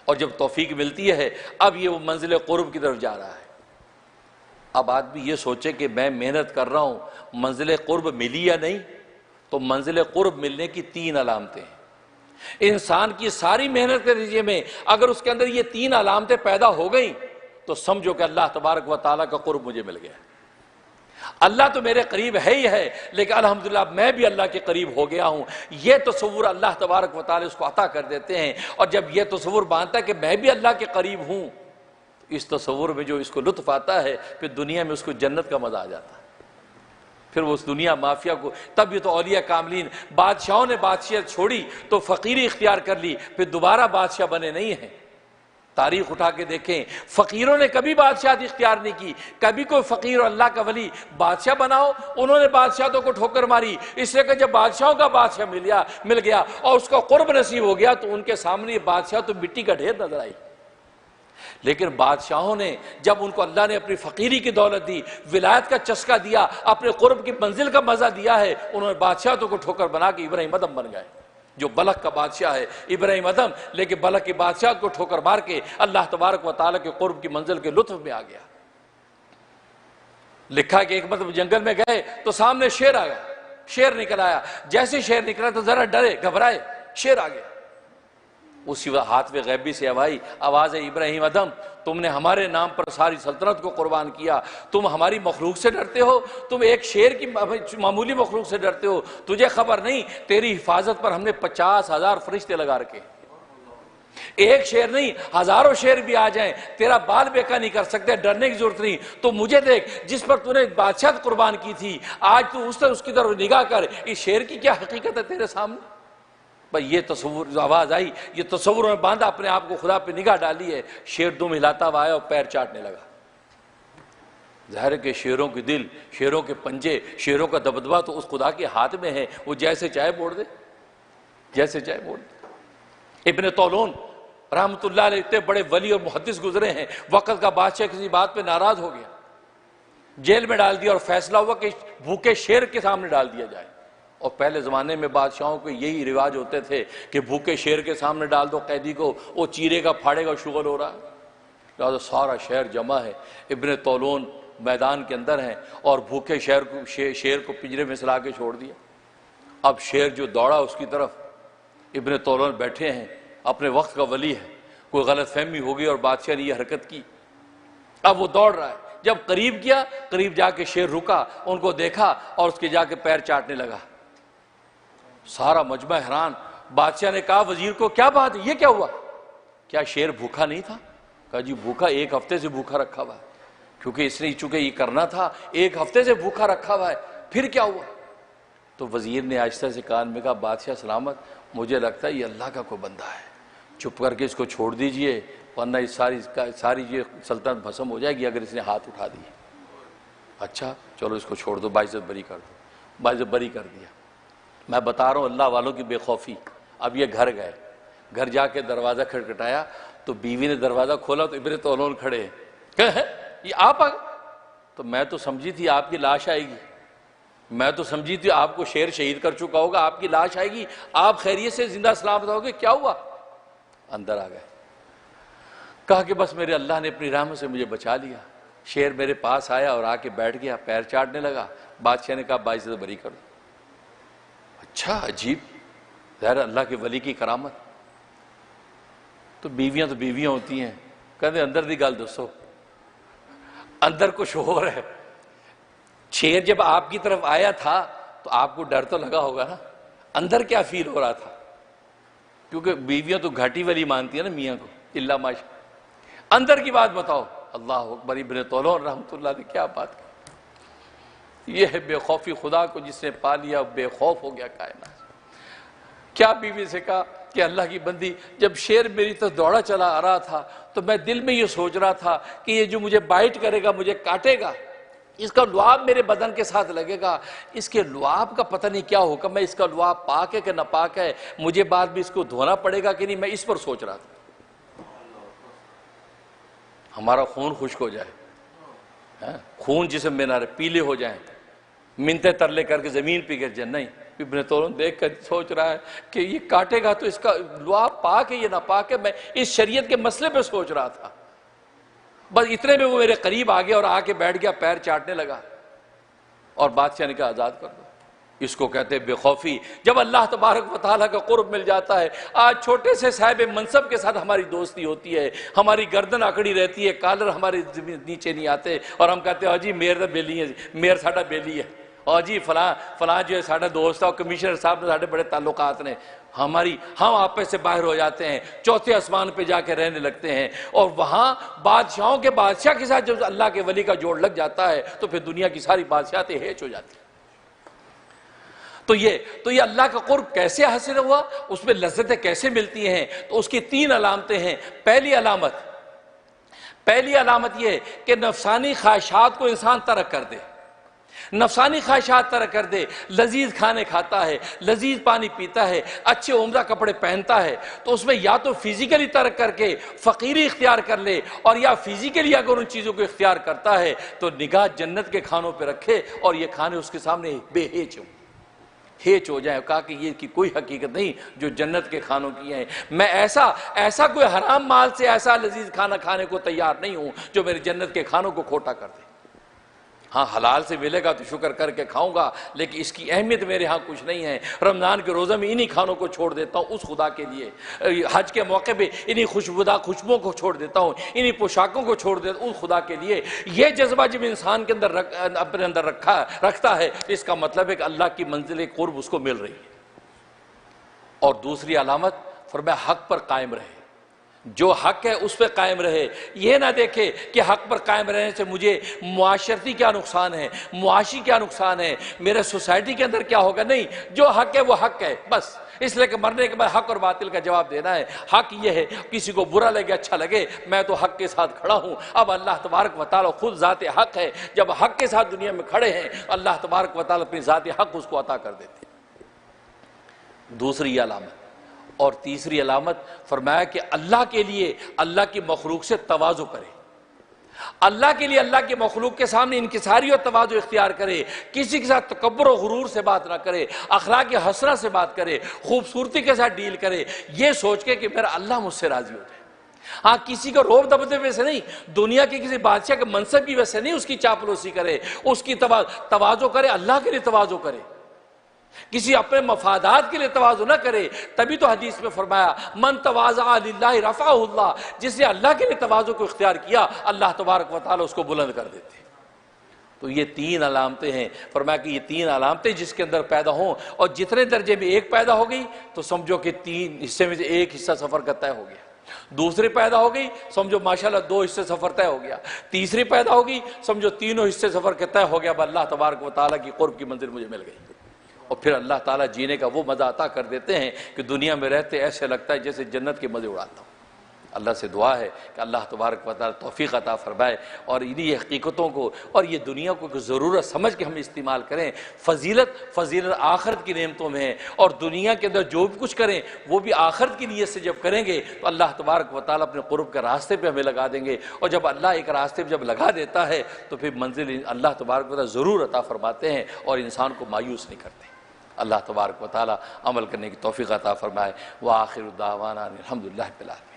और जब तौफीक मिलती है अब ये वो मंजिल कुर्ब की तरफ जा रहा है। अब आदमी ये सोचे कि मैं मेहनत कर रहा हूं, मंजिल कुर्ब मिली या नहीं। तो मंजिल कुर्ब मिलने की 3 अलामतें हैं। इंसान की सारी मेहनत के नतीजे में अगर उसके अंदर ये 3 अलामतें पैदा हो गई तो समझो कि अल्लाह तबारक व तआला का कुर्ब मुझे मिल गया। अल्लाह तो मेरे करीब है ही है, लेकिन अल्हम्दुलिल्लाह मैं भी अल्लाह के करीब हो गया हूं। यह तसव्वुर अल्लाह तबारक व तआला उसको अता कर देते हैं। और जब यह तसव्वुर बांधता है कि मैं भी अल्लाह के करीब हूं, इस तसव्वुर में जो इसको लुत्फ आता है, फिर दुनिया में उसको जन्नत का मजा आ जाता है। फिर वो उस दुनिया माफिया को, तब ये तो औलिया कामलीन बादशाहों ने बादशाह छोड़ी तो फकीरी इख्तियार कर ली, फिर दोबारा बादशाह बने नहीं हैं। तारीख उठा के देखें, फकीरों ने कभी बादशाह इख्तियार नहीं की। कभी कोई फकीर और अल्लाह का वली बादशाह बनाओ, उन्होंने बादशाहों को ठोकर मारी। इसलिए कि जब बादशाहों का बादशाह मिल गया और उसका कुर्ब नसीब हो गया तो उनके सामने बादशाह तो मिट्टी का ढेर नजर आई। लेकिन बादशाहों ने जब उनको अल्लाह ने अपनी फकीरी की दौलत दी, विलायत का चस्का दिया, अपने कुर्ब की मंजिल का मजा दिया है, उन्होंने बादशाहों को ठोकर बना के इब्राहिम अदम बन गए। जो बलक का बादशाह है इब्राहिम अदम, लेकिन बलक की बादशाह को ठोकर मार के अल्लाह तबारक व तआला के कुर्ब की मंजिल के लुत्फ में आ गया। लिखा कि एक मतलब जंगल में गए तो सामने शेर आ गया। शेर निकल आया, जैसे शेर निकला तो जरा डरे घबराए, शेर आ गया। उसी हाथ में गैबी से आवाज है, इब्राहिम अदम तुमने हमारे नाम पर सारी सल्तनत को कुर्बान किया, तुम हमारी मखलूक से डरते हो, तुम एक शेर की मामूली मखलूक से डरते हो, तुझे खबर नहीं तेरी हिफाजत पर हमने 50,000 फरिश्ते लगा रखे। एक शेर नहीं, हजारों शेर भी आ जाएं तेरा बाल बेका नहीं कर सकते, डरने की जरूरत नहीं। तो मुझे देख, जिस पर तूने बादशाह कुर्बान की थी, आज तू उसकी तरफ निगाह कर, इस शेर की क्या हकीकत है तेरे सामने। भाई ये तस्वुर, आवाज आई, ये तस्वुर में बांधा अपने आप को, खुदा पे निगाह डाली है। शेर दुम हिलाता हुआ आया और पैर चाटने लगा। ज़ाहिर के शेरों के दिल, शेरों के पंजे, शेरों का दबदबा तो उस खुदा के हाथ में है, वो जैसे चाहे बोल दे, जैसे चाहे बोल दे। इब्ने तौलून रहमतुल्लाह अलैह इतने बड़े वली और मुहद्दिस गुजरे हैं, वक्त का बादशाह किसी बात पे नाराज हो गया, जेल में डाल दिया और फैसला हुआ कि भूखे शेर के सामने डाल दिया जाए। और पहले ज़माने में बादशाहों के यही रिवाज होते थे कि भूखे शेर के सामने डाल दो कैदी को, वो चीरेगा फाड़ेगा, शुगर हो रहा है। तो सारा शहर जमा है, इब्ने तौलून मैदान के अंदर हैं और भूखे शेर को पिंजरे में सला के छोड़ दिया। अब शेर जो दौड़ा उसकी तरफ, इब्ने तौलून बैठे हैं, अपने वक्त का वली है, कोई गलत फहमी हो गई और बादशाह ने यह हरकत की। अब वो दौड़ रहा है, जब करीब गया, करीब जाके शेर रुका, उनको देखा और उसके जाके पैर चाटने लगा। सारा मजमा हैरान। बादशाह ने कहा वजीर को, क्या बात है, ये क्या हुआ, क्या शेर भूखा नहीं था? कहा जी भूखा, 1 हफ्ते से भूखा रखा हुआ है, क्योंकि इसने चूंकि ये करना था, 1 हफ्ते से भूखा रखा हुआ है, फिर क्या हुआ? तो वजीर ने आहिस्ता से कान में कहा, बादशाह सलामत, मुझे लगता है ये अल्लाह का कोई बंदा है, चुप करके इसको छोड़ दीजिए, वरना इस सारी ये सल्तनत भस्म हो जाएगी अगर इसने हाथ उठा दिए। अच्छा चलो इसको छोड़ दो, बाइज्जत बरी कर दो। बाइज्जत बरी कर दिया। मैं बता रहा हूँ अल्लाह वालों की बेखौफी। अब ये घर गए, घर जाके दरवाज़ा खटखटाया तो बीवी ने दरवाज़ा खोला तो इब्ने तौलून खड़े हैं। ये आप आ? तो मैं तो समझी थी आपकी लाश आएगी, मैं तो समझी थी आपको शेर शहीद कर चुका होगा, आपकी लाश आएगी, आप खैरियत से जिंदा सलामत रहोगे, क्या हुआ? अंदर आ गए, कहा कि बस मेरे अल्लाह ने अपनी रहमत से मुझे बचा लिया। शेर मेरे पास आया और आके बैठ गया, पैर चाटने लगा। बादशाह ने कहा बाइज्जत बरी कर दो। अच्छा अजीब, ज़ाहिर अल्लाह के वली की करामत। तो बीवियां होती हैं, कहते अंदर दी गल दसो, अंदर कुछ और है। शेर जब आपकी तरफ आया था तो आपको डर तो लगा होगा ना, अंदर क्या फील हो रहा था? क्योंकि बीवियां तो घाटी वाली मानती है ना मियाँ को, इल्ला माशा। अंदर की बात बताओ। अल्लाह अकबर, इब्ने तौलून रहमतुल्लाह ने क्या बात की। यह है बेखौफी, खुदा को जिसने पा लिया बेखौफ हो गया कायनात। क्या बीवी से कहा कि अल्लाह की बंदी, जब शेर मेरी तरफ दौड़ा चला आ रहा था तो मैं दिल में ये सोच रहा था कि ये जो मुझे बाइट करेगा, मुझे काटेगा, इसका लुआब मेरे बदन के साथ लगेगा, इसके लुआब का पता नहीं क्या होगा, मैं इसका लुआब पाक है कि नापाक है, मुझे बाद में इसको धोना पड़ेगा कि नहीं, मैं इस पर सोच रहा था। हमारा खून खुश्क हो जाए, खून जिसम में ना रहे, पीले हो जाए, मिनते तरले करके जमीन पे गिर जाए, नहीं, इब्न तौलन देख कर सोच रहा है कि ये काटेगा तो इसका लुआ पाक है ये ना पाक है। मैं इस शरीयत के मसले पे सोच रहा था। बस इतने में वो मेरे करीब आ गया और आके बैठ गया, पैर चाटने लगा और बादशाह ने कहा आज़ाद कर दो। इसको कहते हैं बेखौफी। जब अल्लाह तबारक व तआला का कुर्ब मिल जाता है, आज छोटे से साहिब मनसब के साथ हमारी दोस्ती होती है, हमारी गर्दन अकड़ी रहती है, कॉलर हमारे नीचे नहीं आते और हम कहते हैं जी मेर तो बेली है, मेर साडा बेली है, और जी फलां जो है साडा दोस्त है और कमिश्नर साहब ने साढ़े बड़े ताल्लुकात ने, हम आपस से बाहर हो जाते हैं, चौथे आसमान पे जाके रहने लगते हैं। और वहां बादशाहों के बादशाह के साथ जब अल्लाह के वली का जोड़ लग जाता है तो फिर दुनिया की सारी बादशाहतें हेच हो जाती है। तो ये अल्लाह का कुर्ब कैसे हासिल हुआ, उसमें लज्जतें कैसे मिलती हैं, तो उसकी 3 अलामतें हैं। पहली अलामत ये कि नफसानी ख्वाहिशात को इंसान तरक कर दे, नफसानी ख्वाहिशात तरक कर दे। लजीज खाने खाता है, लजीज पानी पीता है, अच्छे उम्दा कपड़े पहनता है, तो उसमें या तो फिजिकली तरक करके फ़कीरी इख्तियार कर ले, और या फिजिकली अगर उन चीज़ों को इख्तियार करता है तो निगाह जन्नत के खानों पर रखे और ये खाने उसके सामने हेच हो जाए। कहा कि ये की कोई हकीकत नहीं जो जन्नत के खानों की है। मैं ऐसा कोई हराम माल से ऐसा लजीज खाना खाने को तैयार नहीं हूं जो मेरे जन्नत के खानों को खोटा कर दे। हाँ, हलाल से मिलेगा तो शुक्र करके खाऊंगा, लेकिन इसकी अहमियत मेरे यहाँ कुछ नहीं है। रमज़ान के रोज़े में इन्हीं खानों को छोड़ देता हूँ उस खुदा के लिए, हज के मौके पे इन्हीं खुशबुओं को छोड़ देता हूँ, इन्हीं पोशाकों को छोड़ देता हूँ उस खुदा के लिए। ये जज्बा जब इंसान के अंदर अपने अंदर रखता है, इसका मतलब है कि अल्लाह की मंजिल कुर्ब उसको मिल रही है। और दूसरी अलामत फरमाया हक पर कायम रहे, जो हक है उस पर कायम रहे। यह ना देखे कि हक पर कायम रहने से मुझे मुआशरती क्या नुकसान है, मुआशी क्या नुकसान है, मेरे सोसाइटी के अंदर क्या होगा। नहीं, जो हक है वो हक है बस। इसलिए कि मरने के बाद हक और बातिल का जवाब देना है। हक ये है, किसी को बुरा लगे अच्छा लगे, मैं तो हक के साथ खड़ा हूं। अब अल्लाह तबारक व तआला खुद ज़ात हक है, जब हक के साथ दुनिया में खड़े हैं अल्लाह तबारक व तआला अपनी ज़ात हक उसको अता कर देते हैं। दूसरी अलामत और तीसरी अलामत फरमाया कि अल्लाह के लिए अल्लाह की मखलूक से तवाज़ु करे, अल्लाह के लिए अल्लाह के मखलूक के सामने इनकिसारी और तवाज़ु इख्तियार करे, किसी के साथ तकब्बुर और गुरूर से बात ना करे, अखलाक हसना से बात करे, खूबसूरती के साथ डील करे, ये सोच के कि मेरा अल्लाह मुझसे राजी हो जाए। हाँ, किसी को रोब दबदबे से नहीं, दुनिया के किसी बादशाह के मनसब की वजह से नहीं उसकी चापलूसी करे, उसकी तवाज़ु करे, अल्लाह के लिए तवाज़ु करे, किसी अपने मफादात के लिए तवाज़ु न करे। तभी तो हदीस में फरमाया मन तवाज़ा लिल्लाहि रफ़अहुल्लाह, जिसने अल्लाह के लिए तवाज़ु को इख्तियार किया अल्लाह तबारक व तआला उसको बुलंद कर देते। तो ये 3 अलामतें हैं। फरमाया कि ये 3 अलामतें जिसके अंदर पैदा हों, और जितने दर्जे में एक पैदा हो गई तो समझो कि 3 हिस्से में से एक हिस्सा सफ़र का तय हो गया, दूसरी पैदा हो गई समझो माशाल्लाह 2 हिस्से सफ़र तय हो गया, तीसरी पैदा हो गई समझो 3 हिस्से सफ़र का तय हो गया। अल्लाह तबारक व तआला की कुर्ब की मंजिल मुझे मिल गई। और फिर अल्लाह ताला जीने का वो मज़ा अता कर देते हैं कि दुनिया में रहते ऐसे लगता है जैसे जन्नत के मज़े उड़ाता हूँ। अल्लाह से दुआ है कि अल्लाह तबारक व तआला तौफीक अता फरमाए और इन्हीं हकीकतों को और ये दुनिया को ज़रूरत समझ के हम इस्तेमाल करें। फ़जीलत आखिरत की नेमतों में है, और दुनिया के अंदर जो भी कुछ करें वो भी आखिरत की नीयत से जब करेंगे तो अल्लाह तबारक व तआला अपने कुर्ब के रास्ते पर हमें लगा देंगे। और जब अल्लाह एक रास्ते पर जब लगा देता है तो फिर मंजिल अल्लाह तबारक व तआला ज़रूर अता फरमाते हैं और इंसान को मायूस नहीं करते। अल्लाह तबारक व तआला अमल करने की तौफीक अता फरमाए। व आखिर दावाना अल्हम्दुलिल्लाह बिल आलमीन।